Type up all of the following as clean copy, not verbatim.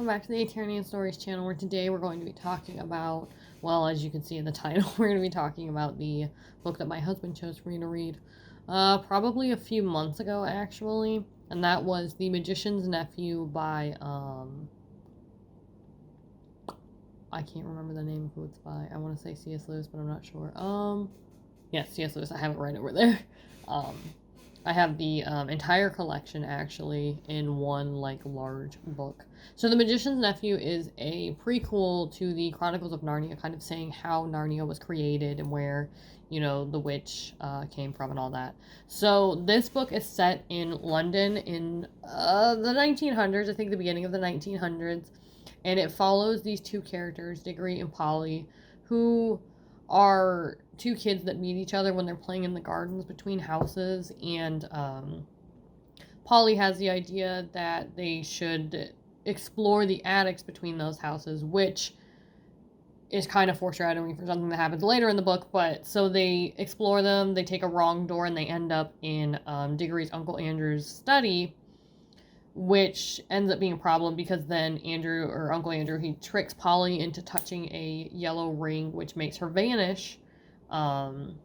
welcome back to the Eternian Stories channel, where today we're going to be talking about, well, as you can see in the title, we're going to be talking about the book that my husband chose for me to read probably a few months ago, actually, and that was The Magician's Nephew by, I can't remember the name of who it's by. I want to say C.S. Lewis, but I'm not sure. Yes, C.S. Lewis, I have it right over there. I have the entire collection, actually, in one, large book. So The Magician's Nephew is a prequel to the Chronicles of Narnia, kind of saying how Narnia was created and where, the witch came from and all that. So this book is set in London in the 1900s, I think the beginning of the 1900s, and it follows these two characters, Diggory and Polly, who are two kids that meet each other when they're playing in the gardens between houses, and Polly has the idea that they should explore the attics between those houses, which is kind of foreshadowing for something that happens later in the book. But so they explore them, they take a wrong door, and they end up in Diggory's Uncle Andrew's study, which ends up being a problem because then Uncle Andrew, he tricks Polly into touching a yellow ring, which makes her vanish. And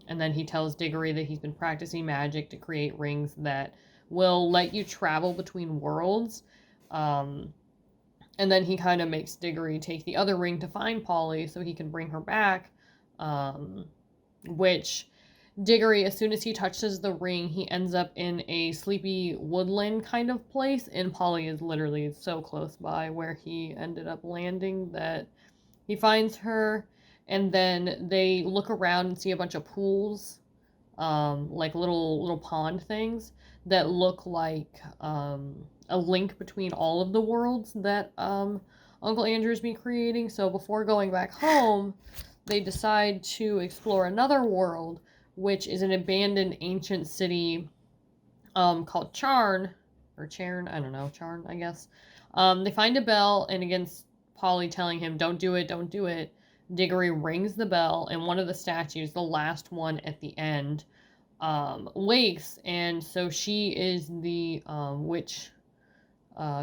then he tells Diggory that he's been practicing magic to create rings that will let you travel between worlds. And then he kind of makes Diggory take the other ring to find Polly so he can bring her back. Which Diggory, as soon as he touches the ring, he ends up in a sleepy woodland kind of place, and Polly is literally so close by where he ended up landing that he finds her, and then they look around and see a bunch of pools, like little pond things that look like a link between all of the worlds that Uncle Andrew's been creating. So before going back home, they decide to explore another world, which is an abandoned ancient city called Charn, or Charn, I don't know, Charn, I guess. They find a bell, and against Polly telling him, don't do it, Diggory rings the bell, and one of the statues, the last one at the end, wakes, and so she is the witch,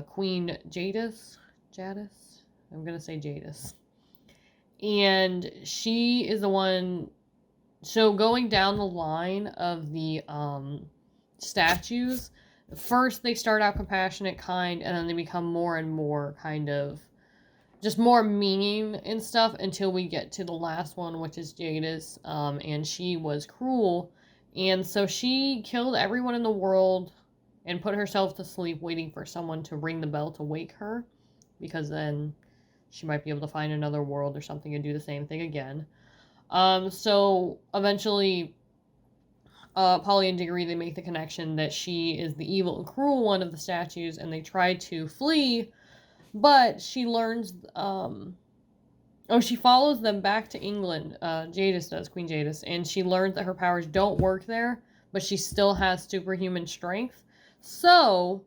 Queen Jadis? I'm gonna say Jadis. And she is the one. So going down the line of the statues, first they start out compassionate, kind, and then they become more and more kind of just more meaning and stuff until we get to the last one, which is Jadis, and she was cruel, and so she killed everyone in the world and put herself to sleep waiting for someone to ring the bell to wake her, because then she might be able to find another world or something and do the same thing again. So eventually, Polly and Diggory, they make the connection that she is the evil and cruel one of the statues, and they try to flee, but she learns, she follows them back to England, Jadis does, Queen Jadis, and she learns that her powers don't work there, but she still has superhuman strength. So,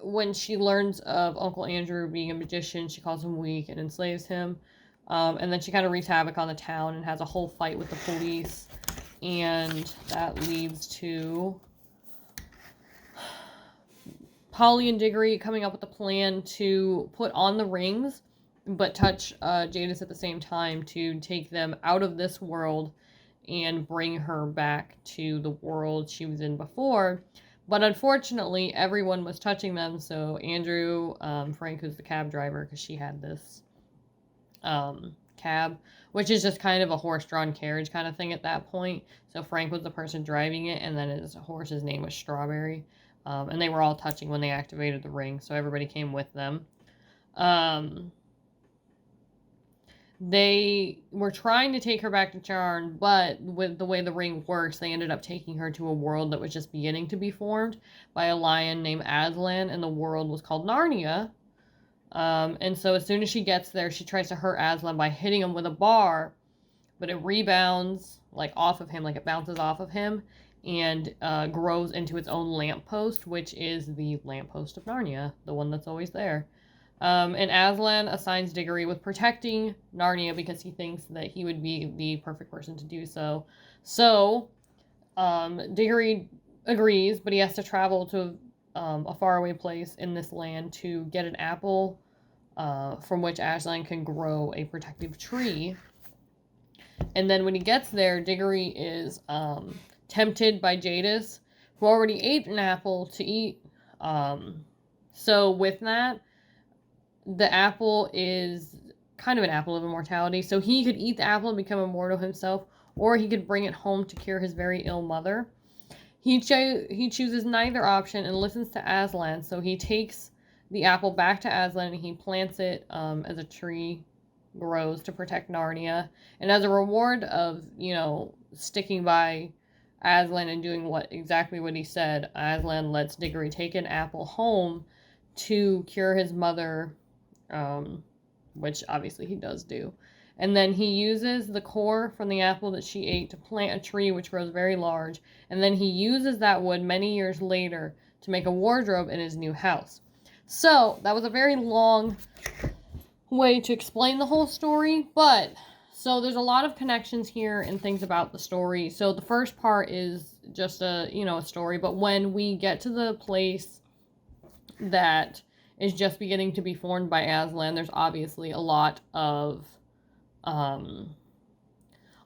when she learns of Uncle Andrew being a magician, she calls him weak and enslaves him. And then she kind of wreaks havoc on the town and has a whole fight with the police. And that leads to Polly and Diggory coming up with a plan to put on the rings, but touch Jadis at the same time to take them out of this world and bring her back to the world she was in before. But unfortunately, everyone was touching them, so Andrew, Frank, who's the cab driver, because she had this cab, which is just kind of a horse-drawn carriage kind of thing at that point. So Frank was the person driving it, and then his horse's name was Strawberry. And they were all touching when they activated the ring, so everybody came with them. They were trying to take her back to Charn, but with the way the ring works, they ended up taking her to a world that was just beginning to be formed by a lion named Aslan, and the world was called Narnia. And so as soon as she gets there, she tries to hurt Aslan by hitting him with a bar, but it rebounds, off of him, it bounces off of him, and grows into its own lamppost, which is the lamppost of Narnia, the one that's always there. And Aslan assigns Diggory with protecting Narnia because he thinks that he would be the perfect person to do so. So, Diggory agrees, but he has to travel to a faraway place in this land to get an apple from which Aslan can grow a protective tree. And then when he gets there, Diggory is tempted by Jadis, who already ate an apple, to eat. So with that, the apple is kind of an apple of immortality. So he could eat the apple and become immortal himself, or he could bring it home to cure his very ill mother. He chooses neither option and listens to Aslan. So he takes the apple back to Aslan and he plants it as a tree grows to protect Narnia. And as a reward of, sticking by Aslan and doing exactly what he said, Aslan lets Diggory take an apple home to cure his mother, which obviously he does do. And then he uses the core from the apple that she ate to plant a tree which grows very large. And then he uses that wood many years later to make a wardrobe in his new house. So that was a very long way to explain the whole story, but so there's a lot of connections here and things about the story. So the first part is just a story, but when we get to the place that is just beginning to be formed by Aslan, there's obviously a lot of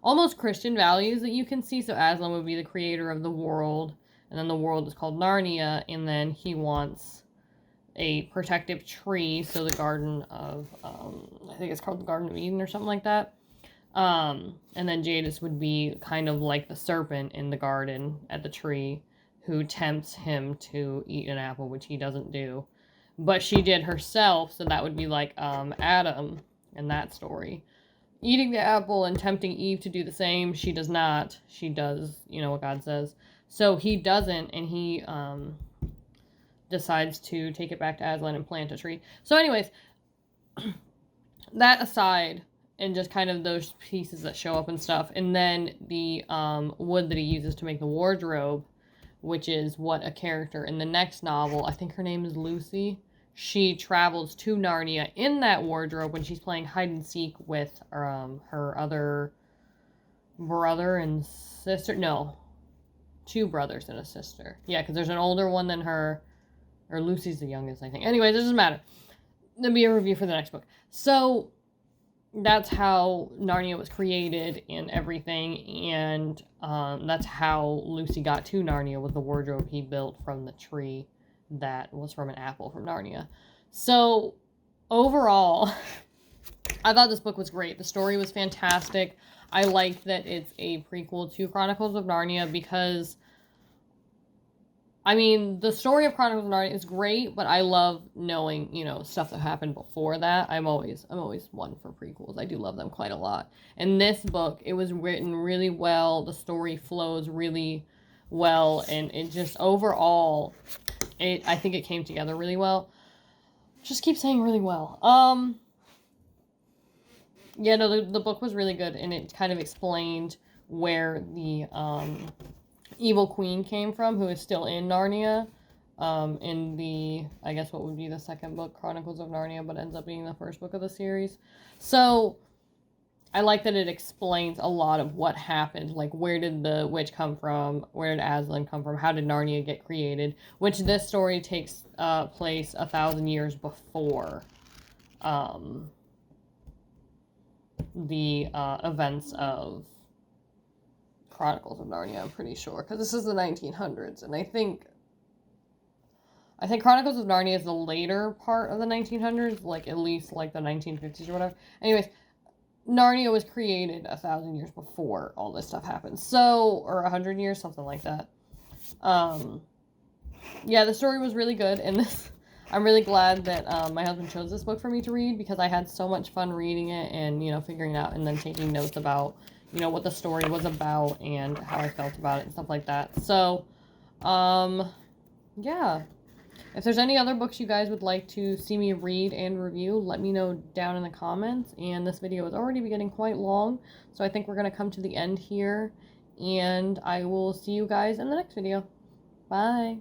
almost Christian values that you can see. So Aslan would be the creator of the world, and then the world is called Narnia, and then he wants a protective tree, so the Garden of, I think it's called the Garden of Eden or something like that. And then Jadis would be kind of like the serpent in the garden at the tree who tempts him to eat an apple, which he doesn't do. But she did herself, so that would be like Adam in that story. Eating the apple and tempting Eve to do the same, she does not. She does, what God says. So he doesn't, and he decides to take it back to Aslan and plant a tree. So anyways, that aside, and just kind of those pieces that show up and stuff, and then the wood that he uses to make the wardrobe, which is what a character in the next novel, I think her name is Lucy, she travels to Narnia in that wardrobe when she's playing hide and seek with her other brother and sister. No, 2 brothers and a sister. Yeah, because there's an older one than her. Or Lucy's the youngest, I think. Anyways, it doesn't matter. There'll be a review for the next book. So, that's how Narnia was created and everything. And that's how Lucy got to Narnia, with the wardrobe he built from the tree that was from an apple from Narnia. So, overall, I thought this book was great. The story was fantastic. I like that it's a prequel to Chronicles of Narnia because the story of Chronicles of Narnia is great, but I love knowing, stuff that happened before that. I'm always one for prequels. I do love them quite a lot. And this book, it was written really well. The story flows really well, and it just overall, I think it came together really well. Just keep saying really well. Yeah, no, the book was really good, and it kind of explained where the evil queen came from, who is still in Narnia, in the, I guess what would be the second book, Chronicles of Narnia, but ends up being the first book of the series. So, I like that it explains a lot of what happened, like where did the witch come from, where did Aslan come from, how did Narnia get created, which this story takes place 1,000 years before the events of Chronicles of Narnia, I'm pretty sure, because this is the 1900s, and I think Chronicles of Narnia is the later part of the 1900s, like at least like the 1950s or whatever. Anyways, Narnia was created 1,000 years before all this stuff happened, so, or 100 years, something like that. Yeah, the story was really good, and I'm really glad that my husband chose this book for me to read, because I had so much fun reading it and, figuring it out and then taking notes about, what the story was about and how I felt about it and stuff like that. So, yeah. If there's any other books you guys would like to see me read and review, let me know down in the comments. And this video is already getting quite long, so I think we're going to come to the end here. And I will see you guys in the next video. Bye.